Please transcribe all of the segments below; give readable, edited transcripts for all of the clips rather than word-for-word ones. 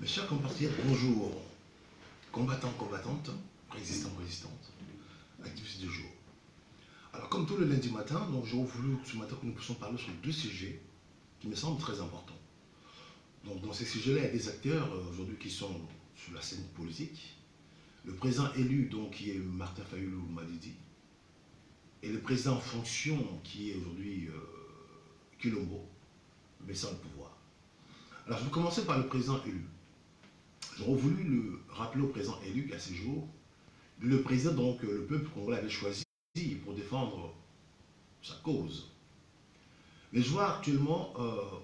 chers compatriotes, bonjour. Combattants, combattantes, résistants, résistantes, activistes du jour. Alors, comme tout le lundi matin, donc j'aurais voulu ce matin que nous puissions parler sur deux sujets qui me semblent très importants. Donc, dans ces sujets-là, il y a des acteurs aujourd'hui qui sont sur la scène politique. Le président élu, donc, qui est Martin Fayulu Madidi, et le président en fonction, qui est aujourd'hui Kilombo, mais sans le pouvoir. Alors, je vais commencer par le président élu. J'aurais voulu le rappeler au président élu qu'à ce jour, le président, donc le peuple congolais avait choisi pour défendre sa cause. Mais je vois actuellement,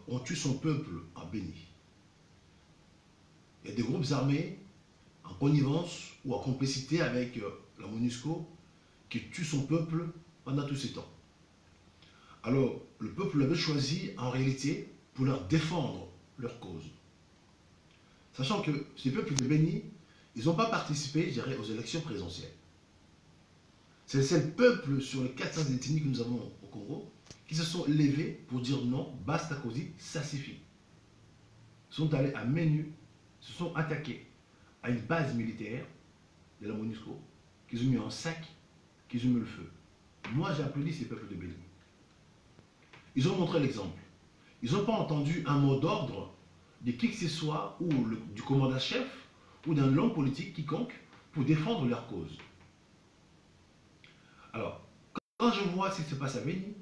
on tue son peuple en Béni. Il y a des groupes armés en connivence ou en complicité avec la MONUSCO qui tuent son peuple pendant tous ces temps. Alors, le peuple l'avait choisi en réalité pour leur défendre leur cause. Sachant que ces peuples de Béni, ils n'ont pas participé, je dirais, aux élections présidentielles. C'est le seul peuple sur les 400 ethnies que nous avons au Congo qui se sont levés pour dire non, basta così, ça suffit. Ils sont allés à main nue, se sont attaqués à une base militaire de la MONUSCO, qu'ils ont mis en sac, qu'ils ont mis le feu. Moi, j'ai applaudi ces peuples de Béni. Ils ont montré l'exemple. Ils n'ont pas entendu un mot d'ordre de qui que ce soit, ou du commandant-chef, ou d'un homme politique quiconque, pour défendre leur cause. Alors, quand je vois ce qui se passe à Béni,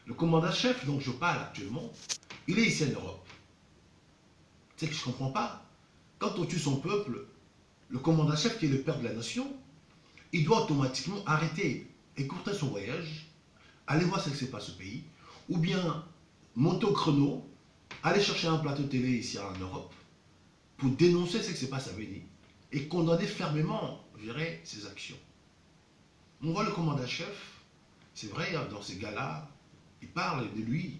le commandant-chef dont je parle actuellement, il est ici en Europe. C'est que je ne comprends pas. Quand on tue son peuple, le commandant-chef qui est le père de la nation, il doit automatiquement arrêter, écourter son voyage, aller voir ce qui se passe au pays, ou bien monter au chrono, aller chercher un plateau télé ici en Europe pour dénoncer ce qui se passe à Béni et condamner fermement, je dirais, ses actions. On voit le commandant-chef, c'est vrai, dans ces gars-là, il parle de lui,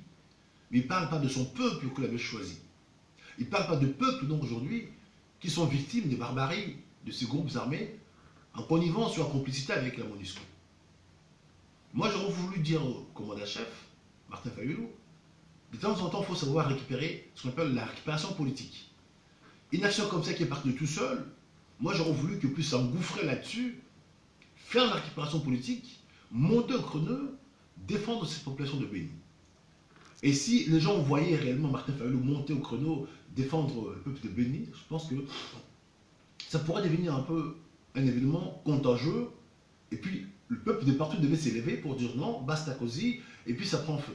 mais il ne parle pas de son peuple qu'il avait choisi. Il ne parle pas de peuples, donc aujourd'hui, qui sont victimes des barbaries de ces groupes armés en connivence ou en complicité avec la MONUSCO. Moi, j'aurais voulu dire au commandant-chef, Martin Fayulu, de temps en temps, il faut savoir récupérer ce qu'on appelle la récupération politique. Une action comme ça qui est partie de tout seul, moi j'aurais voulu qu'il puisse s'engouffrer là-dessus, faire la récupération politique, monter au chrono, défendre cette population de Béni. Et si les gens voyaient réellement Martin Fayulu monter au chrono, défendre le peuple de Béni, je pense que ça pourrait devenir un peu un événement contagieux. Et puis le peuple de partout devait s'élever pour dire non, basta così, et puis ça prend feu.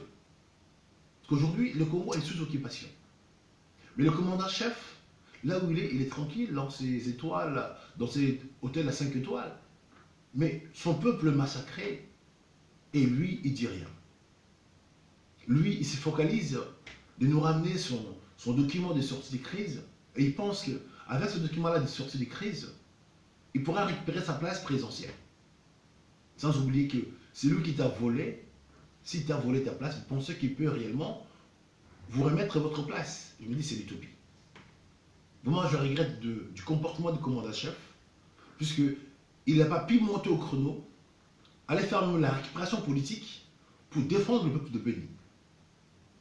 Qu'aujourd'hui, le Congo est sous occupation. Mais le commandant-chef, là où il est tranquille, dans ses étoiles, dans ses hôtels à 5 étoiles. Mais son peuple massacré, et lui, il dit rien. Lui, il se focalise de nous ramener son document de sortie de crise, et il pense qu'avec ce document-là de sortie de crise, il pourra récupérer sa place présidentielle. Sans oublier que c'est lui qui t'a volé. Si tu as volé ta place, vous pensez qu'il peut réellement vous remettre votre place. Je me dis, c'est l'utopie. Vraiment, je regrette du comportement du commandant-chef, puisqu'il n'a pas pu monter au chrono, aller faire la récupération politique pour défendre le peuple de Béni.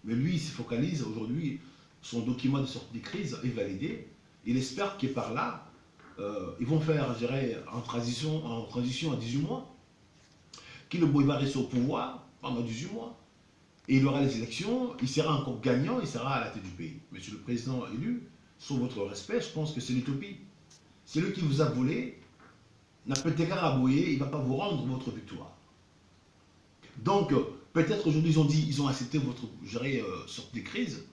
Mais lui, il se focalise aujourd'hui, son document de sortie de crise est validé. Il espère que par là, ils vont faire, je dirais, en transition à 18 mois, qu'il va rester au pouvoir pendant 18 mois. Et il aura les élections, il sera encore gagnant, il sera à la tête du pays. Monsieur le président élu, sur votre respect, je pense que c'est l'utopie. C'est lui qui vous a volé, n'a peut-être qu'à rabouiller, il ne va pas vous rendre votre victoire. Donc, peut-être aujourd'hui, ils ont accepté votre sorte de crise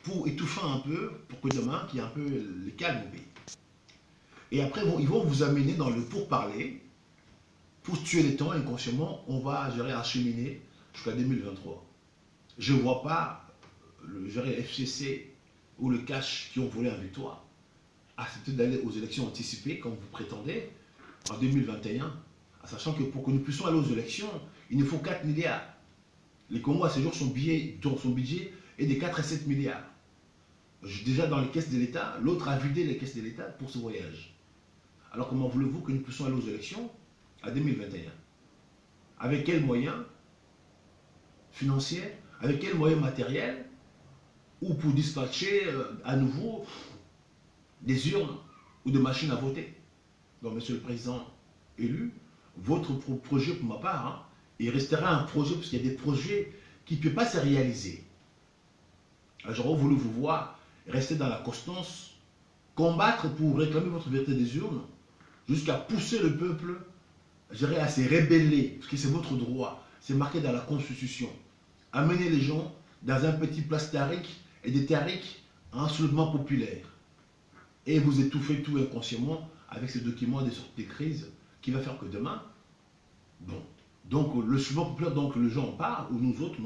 pour étouffer un peu, pour que demain, qu'il y ait un peu le calme au pays. Et après, ils vont vous amener dans le pourparler, pour tuer les temps, inconsciemment, on va acheminer jusqu'à 2023. Je ne vois pas le FCC ou le cash qui ont volé en victoire accepter d'aller aux élections anticipées, comme vous prétendez, en 2021, sachant que pour que nous puissions aller aux élections, il nous faut 4 milliards. Les Congo, à ce jour, son budget est de 4 à 7 milliards. Déjà dans les caisses de l'État, l'autre a vidé les caisses de l'État pour ce voyage. Alors comment voulez-vous que nous puissions aller aux élections à 2021? Avec quels moyens financiers? Avec quels moyens matériels? Ou pour dispatcher à nouveau des urnes ou de machines à voter. Donc, Monsieur le Président élu, votre projet, pour ma part, hein, il restera un projet, parce qu'il y a des projets qui ne peuvent pas se réaliser. Alors, j'aurais voulu vous voir rester dans la constance, combattre pour réclamer votre vérité des urnes, jusqu'à pousser le peuple, je dirais, à se rébeller, parce que c'est votre droit, c'est marqué dans la Constitution. Amener les gens dans un petit place tarique et des tariques à un soulèvement populaire. Et vous étouffez tout inconsciemment avec ce document des sorties de crise qui va faire que demain, bon, donc le soulèvement populaire dont les gens en parlent, ou nous autres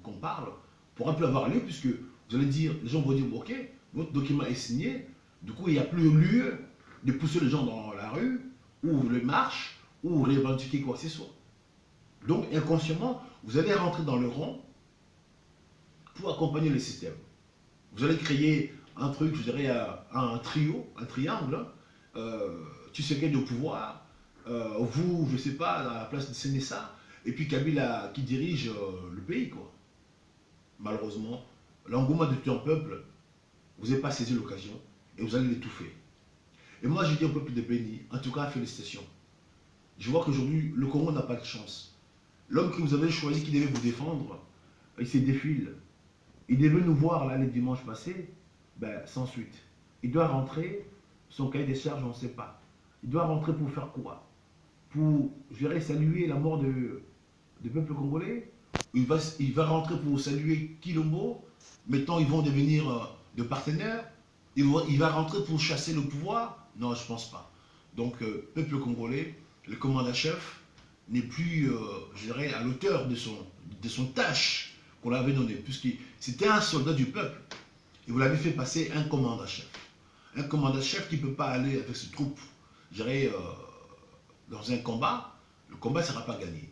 qu'on parle, pourra plus avoir lieu, puisque vous allez dire, les gens vont dire, ok, votre document est signé, du coup il n'y a plus lieu de pousser les gens dans la rue, ou les marches, ou revendiquer quoi que ce soit. Donc inconsciemment, vous allez rentrer dans le rang pour accompagner le système. Vous allez créer un truc, je dirais, un trio, un triangle, Tshisekedi au pouvoir, vous, je ne sais pas, à la place de Sénéssa, et puis Kabila qui dirige le pays, quoi. Malheureusement, l'engouement de tout un peuple, vous n'avez pas saisi l'occasion, et vous allez l'étouffer. Et moi, je dis au peuple de Béni, en tout cas, félicitations. Je vois qu'aujourd'hui, le Congo n'a pas de chance. L'homme que vous avez choisi qui devait vous défendre, il s'est défile. Il devait nous voir là les dimanches passés, ben, sans suite. Il doit rentrer, son cahier des charges, on ne sait pas. Il doit rentrer pour faire quoi? Pour, je dirais, saluer la mort du peuple congolais? Il va rentrer pour saluer Kilombo, mettons, ils vont devenir de partenaires. Il va rentrer pour chasser le pouvoir? Non, je ne pense pas. Donc, peuple congolais, le commandant-chef n'est plus, je dirais, à l'auteur de son tâche qu'on l'avait donné, puisque c'était un soldat du peuple. Et vous l'avez fait passer un commandant-chef. Un commandant-chef qui ne peut pas aller avec ses troupes, je dirais, dans un combat. Le combat ne sera pas gagné.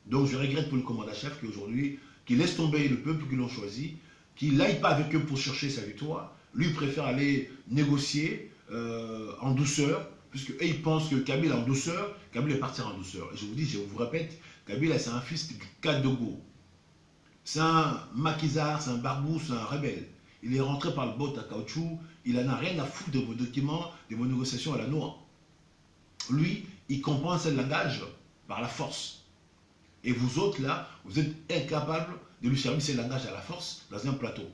Donc je regrette pour le commandant-chef qu'aujourd'hui, qu'il laisse tomber le peuple qui l'ont choisi, qu'il n'aille pas avec eux pour chercher sa victoire. Lui, il préfère aller négocier en douceur, puisque eux, ils pensent que Kabila en douceur, Kabila est partir en douceur. Et je vous dis, je vous répète, Kabila, c'est un fils de Kadogo. C'est un maquisard, c'est un barbou, c'est un rebelle. Il est rentré par le bot à caoutchouc, il n'en a rien à foutre de vos documents, de vos négociations à la noix. Lui, il comprend ce langage par la force. Et vous autres, là, vous êtes incapables de lui servir ce langage à la force dans un plateau.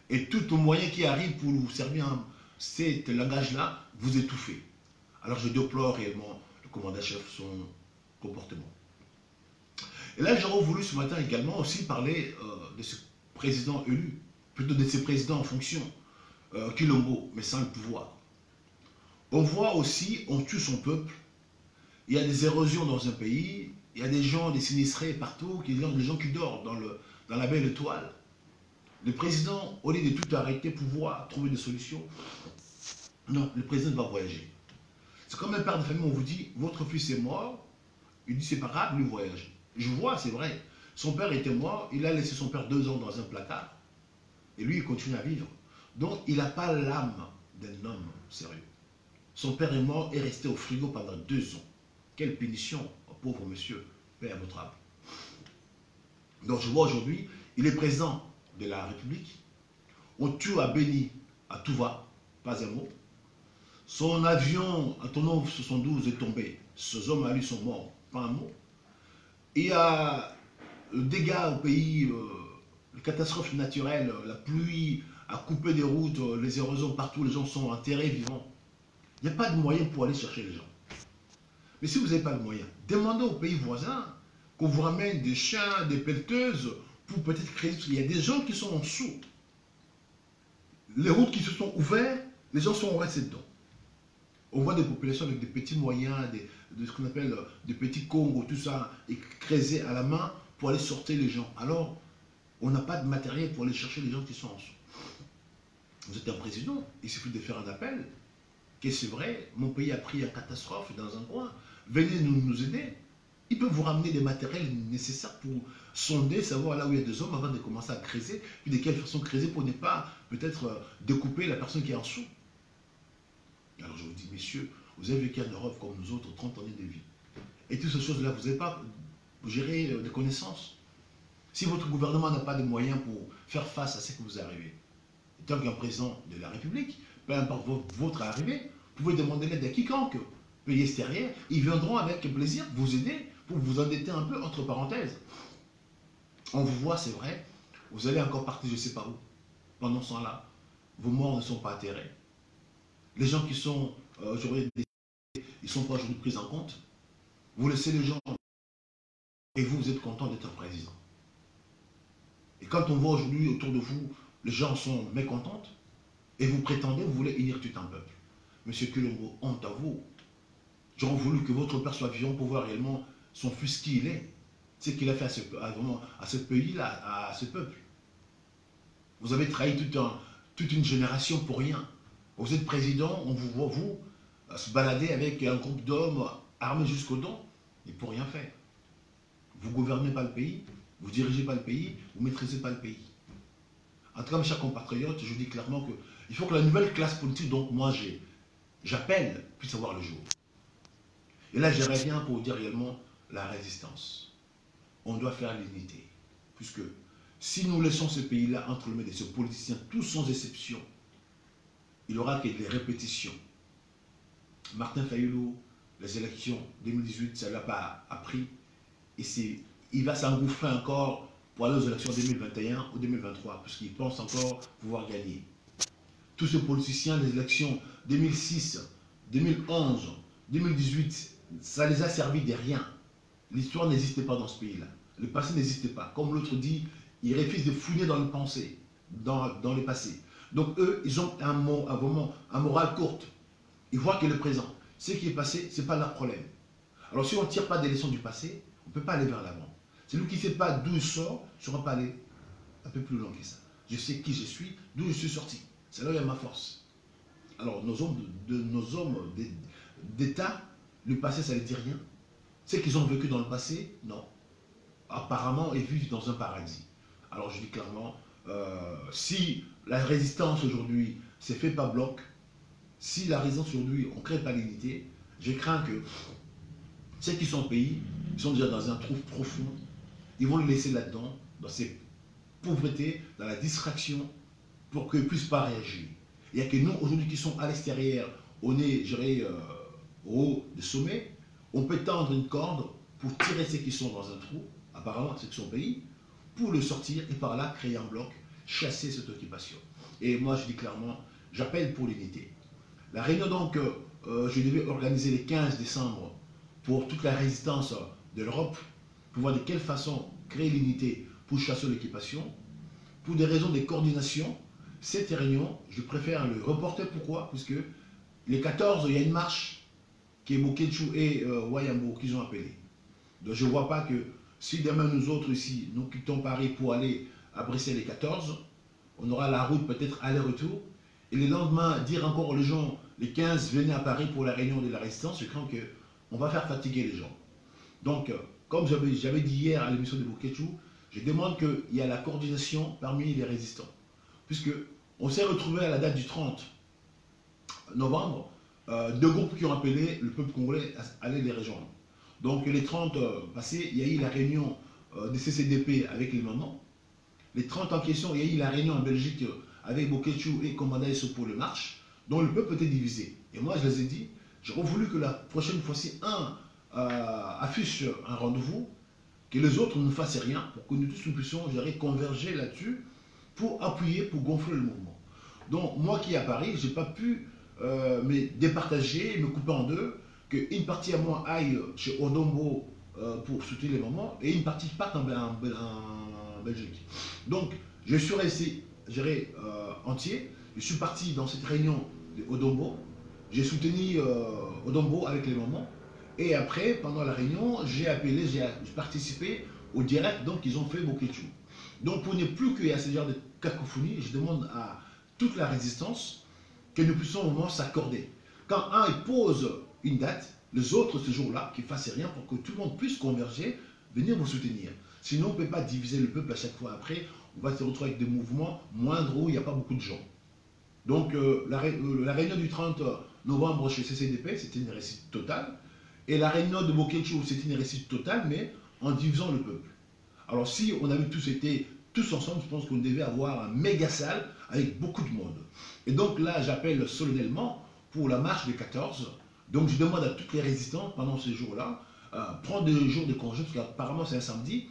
Et tout moyen qui arrive pour vous servir ce langage-là, vous étouffez. Alors je déplore réellement le commandant-chef, son comportement. Et là, j'aurais voulu ce matin également aussi parler de ce président élu, plutôt de ces présidents en fonction, Kilombo, mais sans le pouvoir. On voit aussi, on tue son peuple, il y a des érosions dans un pays, il y a des gens, des sinistrés partout, des gens qui dorment dans la belle étoile. Le président, au lieu de tout arrêter, pouvoir trouver des solutions, non, le président va voyager. C'est comme un père de famille, on vous dit, votre fils est mort, il dit c'est pas grave, lui voyage. Je vois, c'est vrai, son père était mort, il a laissé son père 2 ans dans un placard, et lui il continue à vivre. Donc il n'a pas l'âme d'un homme sérieux. Son père est mort et resté au frigo pendant 2 ans. Quelle punition, pauvre monsieur, paix à votre âme. Donc je vois aujourd'hui, il est président de la République, on tue à Béni, à tout va, pas un mot. Son avion Antonov 72 est tombé, ces hommes à lui sont morts, pas un mot. Il y a le dégât au pays, les catastrophes naturelles, la pluie a coupé des routes, les érosions partout, les gens sont enterrés vivants. Il n'y a pas de moyen pour aller chercher les gens. Mais si vous n'avez pas de moyens, demandez aux pays voisins qu'on vous ramène des chiens, des pelleteuses pour peut-être créer. Parce qu'il y a des gens qui sont en dessous. Les routes qui se sont ouvertes, les gens sont restés dedans. On voit des populations avec des petits moyens, de ce qu'on appelle des petits Congos, tout ça, et creuser à la main pour aller sortir les gens. Alors, on n'a pas de matériel pour aller chercher les gens qui sont en dessous. Vous êtes un président, il suffit de faire un appel, que c'est vrai, mon pays a pris une catastrophe dans un coin, venez nous aider. Ils peuvent vous ramener des matériels nécessaires pour sonder, savoir là où il y a des hommes avant de commencer à creuser, puis de quelle façon creuser pour ne pas peut-être découper la personne qui est en dessous. Alors je vous dis, messieurs, vous avez vécu en Europe comme nous autres, 30 années de vie. Et toutes ces choses-là, vous n'avez pas géré des connaissances. Si votre gouvernement n'a pas de moyens pour faire face à ce que vous arrivez, tant qu'un président de la République, peu importe votre arrivée, vous pouvez demander l'aide à quiconque, payer extérieur, ils viendront avec plaisir vous aider pour vous endetter un peu, entre parenthèses. On vous voit, c'est vrai, vous allez encore partir je ne sais pas où. Pendant ce temps-là, vos morts ne sont pas atterrés. Les gens qui sont aujourd'hui, ils ne sont pas aujourd'hui pris en compte. Vous laissez les gens et vous êtes content d'être président. Et quand on voit aujourd'hui autour de vous, les gens sont mécontents et vous prétendez, vous voulez unir tout un peuple. Monsieur Kulongo, honte à vous. J'aurais voulu que votre père soit vivant pour voir réellement son fils qui il est. C'est ce qu'il a fait à ce pays-là, à ce peuple. Vous avez trahi toute une génération pour rien. Vous êtes président, on vous voit, vous, se balader avec un groupe d'hommes armés jusqu'aux dents, et pour rien faire. Vous ne gouvernez pas le pays, vous ne dirigez pas le pays, vous ne maîtrisez pas le pays. En tout cas, mes chers compatriotes, je dis clairement qu'il faut que la nouvelle classe politique, donc moi j'appelle, puisse avoir le jour. Et là, je reviens pour dire réellement la résistance. On doit faire l'unité. Puisque si nous laissons ce pays-là entre les mains de ces politiciens, tous sans exception, il n'y aura que des répétitions. Martin Fayulu, les élections 2018, ça ne l'a pas appris. Et il va s'engouffrer encore pour aller aux élections 2021 ou 2023, puisqu'il pense encore pouvoir gagner. Tous ces politiciens, les élections 2006, 2011, 2018, ça les a servi de rien. L'histoire n'existait pas dans ce pays-là. Le passé n'existait pas. Comme l'autre dit, ils refusent de fouiner dans le passé, dans le passé. Donc eux, ils ont un moral court. Ils voient que le présent, ce qui est passé, ce n'est pas leur problème. Alors si on ne tire pas des leçons du passé, on ne peut pas aller vers l'avant. Celui qui ne sait pas d'où il sort, ne saura pas aller un peu plus loin que ça. Je sais qui je suis, d'où je suis sorti. C'est là où il y a ma force. Alors nos hommes d'État, le passé, ça ne dit rien. Ceux qu'ils ont vécu dans le passé, non. Apparemment, ils vivent dans un paradis. Alors je dis clairement, si la résistance aujourd'hui s'est fait par bloc, si la résistance aujourd'hui, on ne crée pas l'unité, je crains que ceux qui sont au pays, ils sont déjà dans un trou profond, ils vont le laisser là-dedans, dans ces pauvretés, dans la distraction, pour qu'ils ne puissent pas réagir. Il n'y a que nous, aujourd'hui, qui sont à l'extérieur, on est, je dirais, au haut du sommet, on peut tendre une corde pour tirer ceux qui sont dans un trou, apparemment ceux qui sont au pays, pour le sortir et par là créer un bloc, chasser cette occupation. Et moi, je dis clairement, j'appelle pour l'unité. La réunion, donc, je devais organiser le 15 décembre pour toute la résistance de l'Europe, pour voir de quelle façon créer l'unité pour chasser l'occupation. Pour des raisons de coordination, cette réunion, je préfère le reporter. Pourquoi? Puisque les 14, il y a une marche qui est Bokechu et Wayambo qu'ils ont appelé. Donc je ne vois pas que si demain nous autres ici, nous quittons Paris pour aller à Bruxelles les 14, on aura la route peut-être aller-retour. Et le lendemain, dire encore aux gens, les 15, venez à Paris pour la réunion de la résistance, je crains qu'on va faire fatiguer les gens. Donc, comme j'avais dit hier à l'émission de Bokechu, je demande qu'il y ait la coordination parmi les résistants. Puisque on s'est retrouvé à la date du 30 novembre, deux groupes qui ont appelé le peuple congolais à aller les rejoindre. Donc les 30 passés, il y a eu la réunion des CCDP avec les mamans. Les 30 en question, il y a eu la réunion en Belgique avec Bokechu et Komanda Esso pour le marche, dont le peuple était divisé. Et moi, je les ai dit, j'aurais voulu que la prochaine fois-ci, affiche un rendez-vous, que les autres ne fassent rien, pour que nous tous nous puissions converger là-dessus, pour appuyer, pour gonfler le mouvement. Donc moi qui est à Paris, je n'ai pas pu me départager, me couper en deux, qu'une partie à moi aille chez Odombo pour soutenir les moments, et une partie parte en Belgique. Donc je suis resté, je dirais, entier. Je suis parti dans cette réunion de Odombo, j'ai soutenu Odombo avec les moments, et après, pendant la réunion, j'ai appelé, j'ai participé au direct, donc ils ont fait Bokechu. Donc pour ne plus qu'il y ait ce genre de cacophonie, je demande à toute la résistance que nous puissions au moins s'accorder. Quand un il pose une date, les autres ce jour-là, qui ne fassent rien pour que tout le monde puisse converger, venir vous soutenir. Sinon, on ne peut pas diviser le peuple à chaque fois. Après, on va se retrouver avec des mouvements moindres où il n'y a pas beaucoup de gens. Donc la réunion du 30 novembre chez CCDP, c'était une réussite totale. Et la réunion de Bokechu, c'était une réussite totale, mais en divisant le peuple. Alors si on avait tous été tous ensemble, je pense qu'on devait avoir un méga salle avec beaucoup de monde. Et donc là, j'appelle solennellement pour la marche des 14. Donc je demande à toutes les résistants pendant ce jour-là, prendre des jours de congé, parce qu'apparemment c'est un samedi,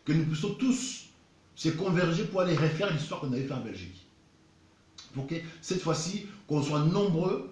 que nous puissions tous se converger pour aller refaire l'histoire qu'on avait fait en Belgique. Pour que cette fois-ci, qu'on soit nombreux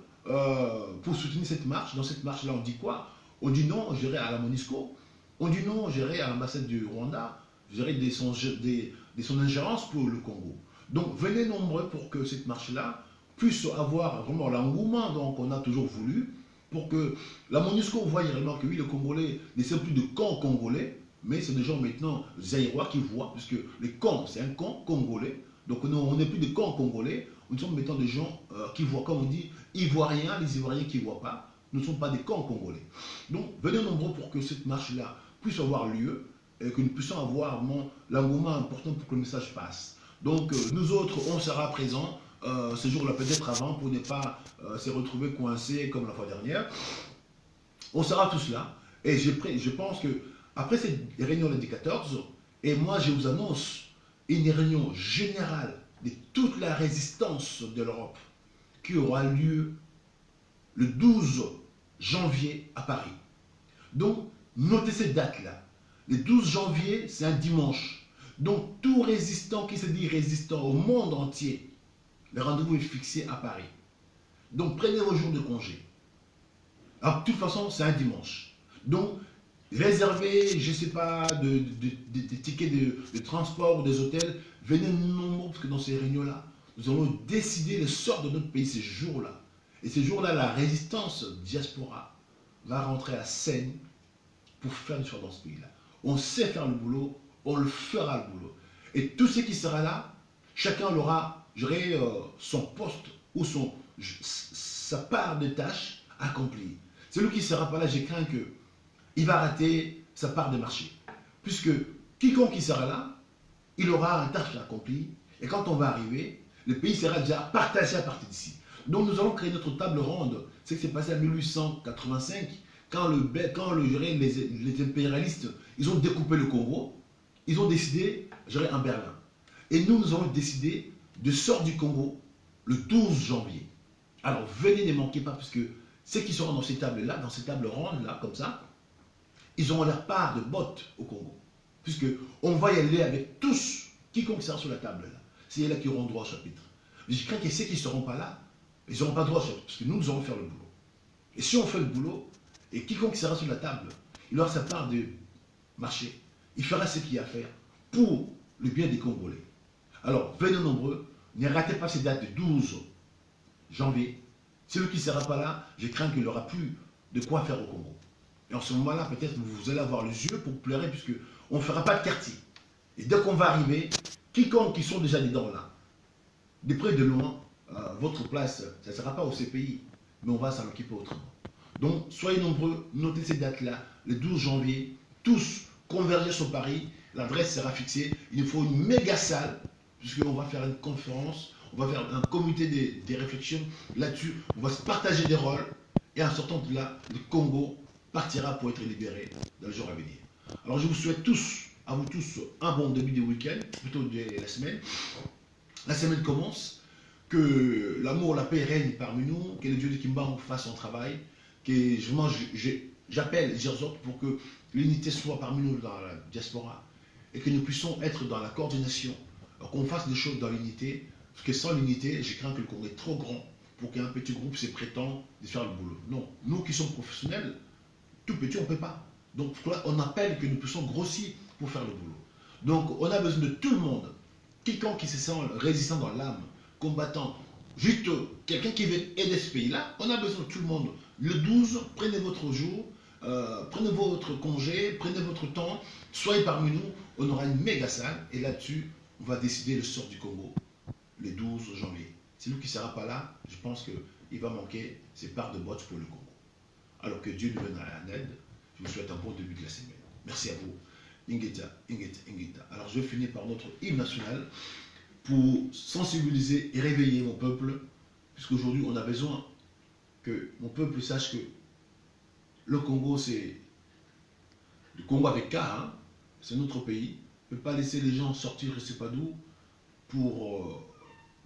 pour soutenir cette marche. Dans cette marche-là, on dit quoi? On dit non, j'irai à la MONUSCO. On dit non, j'irai à l'ambassade du Rwanda. J'irai de son ingérence pour le Congo. Donc venez nombreux pour que cette marche-là puisse avoir vraiment l'engouement qu'on a toujours voulu, pour que la MONUSCO voie réellement que oui, les Congolais ne sont plus de camps congolais, mais c'est des gens maintenant zaïrois qui voient, puisque les camps, c'est un camp congolais. Donc on n'est plus de camps congolais, nous sommes maintenant des gens qui voient, comme on dit, ivoiriens, les ivoiriens qui ne voient pas, nous ne sommes pas des camps congolais. Donc venez nombreux pour que cette marche-là puisse avoir lieu, et que nous puissions avoir l'engouement important pour que le message passe. Donc nous autres, on sera présents ce jour-là, peut-être avant, pour ne pas se retrouver coincés comme la fois dernière. On sera tous là, et je pense que après cette réunion lundi 14, et moi je vous annonce une réunion générale de toute la résistance de l'Europe qui aura lieu le 12 janvier à Paris. Donc, notez cette date-là. Le 12 janvier, c'est un dimanche. Donc, tout résistant qui se dit résistant au monde entier, le rendez-vous est fixé à Paris. Donc, prenez vos jours de congé. Alors, de toute façon, c'est un dimanche. Donc, réservez, je ne sais pas, des tickets de transport ou des hôtels. Venez nombreux, parce que dans ces réunions-là, nous allons décider le sort de notre pays ces jours-là. Et ces jours-là, la résistance diaspora va rentrer à scène pour faire du choix dans ce pays-là. On sait faire le boulot, on le fera le boulot. Et tout ce qui sera là, chacun aura, son poste ou sa part de tâche accomplie. Celui qui ne sera pas là, j'ai craint qu'il va rater sa part de marché. Puisque quiconque qui sera là, il aura un tâche accomplie. Et quand on va arriver, le pays sera déjà partagé à partir d'ici. Donc nous allons créer notre table ronde. C'est ce qui s'est passé en 1885, quand les impérialistes, ils ont découpé le Congo, ils ont décidé, en Berlin. Et nous avons décidé de sortir du Congo le 12 janvier. Alors venez, ne manquez pas, parce que ceux qui seront dans ces tables-là, dans ces tables rondes-là, comme ça, ils auront leur part de botte au Congo. Puisque on va y aller avec tous, quiconque sera sur la table-là. C'est là qui auront droit au chapitre. Mais je crains que ceux qui ne seront pas là, ils n'auront pas droit au chapitre, parce que nous allons faire le boulot. Et si on fait le boulot, et quiconque sera sur la table, il aura sa part de marché. Il fera ce qu'il y a à faire pour le bien des Congolais. Alors, venez nombreux, ne ratez pas ces dates de 12 janvier. Celui qui ne sera pas là, je crains qu'il n'aura plus de quoi faire au Congo. Et en ce moment-là, peut-être vous allez avoir les yeux pour pleurer, puisqu'on ne fera pas de quartier. Et dès qu'on va arriver, quiconque qui sont déjà dedans là, de près de loin, votre place, ça ne sera pas au CPI, mais on va s'en occuper autrement. Donc, soyez nombreux, notez ces dates-là, le 12 janvier, tous converger sur Paris, l'adresse sera fixée, il nous faut une méga salle, puisqu'on va faire une conférence, on va faire un comité des réflexions là-dessus, on va se partager des rôles, et en sortant de là, le Congo partira pour être libéré dans le jour à venir. Alors je vous souhaite à vous tous, un bon début de week-end, plutôt de la semaine. La semaine commence, que l'amour, la paix règne parmi nous, que le Dieu de Kimbangu fasse son travail, que j'appelle, j'exhorte pour que l'unité soit parmi nous dans la diaspora, et que nous puissions être dans la coordination, qu'on fasse des choses dans l'unité, parce que sans l'unité, je crains que le Congo est trop grand pour qu'un petit groupe se prétende de faire le boulot. Non, nous qui sommes professionnels, tout petit, on ne peut pas. Donc là, on appelle que nous puissions grossir pour faire le boulot. Donc on a besoin de tout le monde, quiconque qui se sent résistant dans l'âme, combattant, juste quelqu'un qui veut aider ce pays-là, on a besoin de tout le monde. Le 12, prenez votre jour, prenez votre congé, prenez votre temps, soyez parmi nous, on aura une méga salle, et là-dessus, on va décider le sort du Congo, le 12 janvier. Celui qui ne sera pas là, je pense qu'il va manquer ses parts de bottes pour le Congo. Alors que Dieu nous vienne en aide, je vous souhaite un bon début de la semaine. Merci à vous. Ingeta, Ingeta, Ingeta. Alors je vais finir par notre hymne national pour sensibiliser et réveiller mon peuple, puisqu'aujourd'hui on a besoin que mon peuple sache que le Congo, c'est le Congo avec K, hein, c'est notre pays. ne peut pas laisser les gens sortir je ne sais pas d'où pour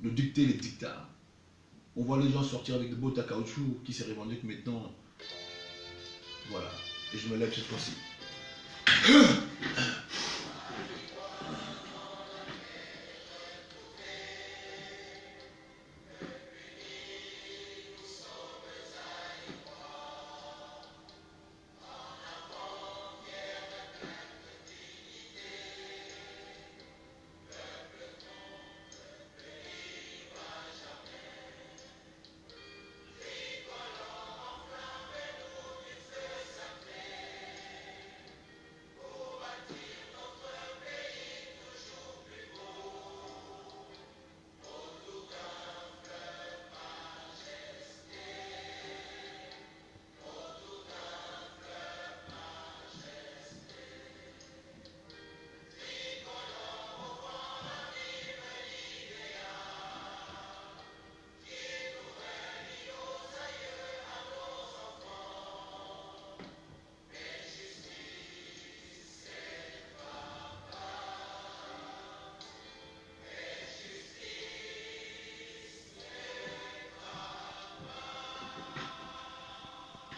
nous dicter les dictats. On voit les gens sortir avec des bottes à caoutchouc qui se revendiquent maintenant. Voilà. Et je me lève cette fois-ci.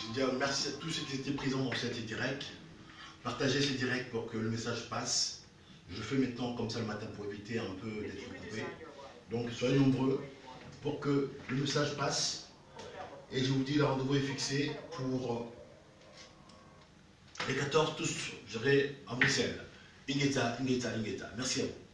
Je dis merci à tous ceux qui étaient présents dans cette direct. Partagez ces directs pour que le message passe. Je fais maintenant comme ça le matin pour éviter un peu d'être coupé. Donc soyez nombreux pour que le message passe. Et je vous dis, le rendez-vous est fixé pour les 14 tous. J'irai à Bruxelles. Ingeta. Merci à vous.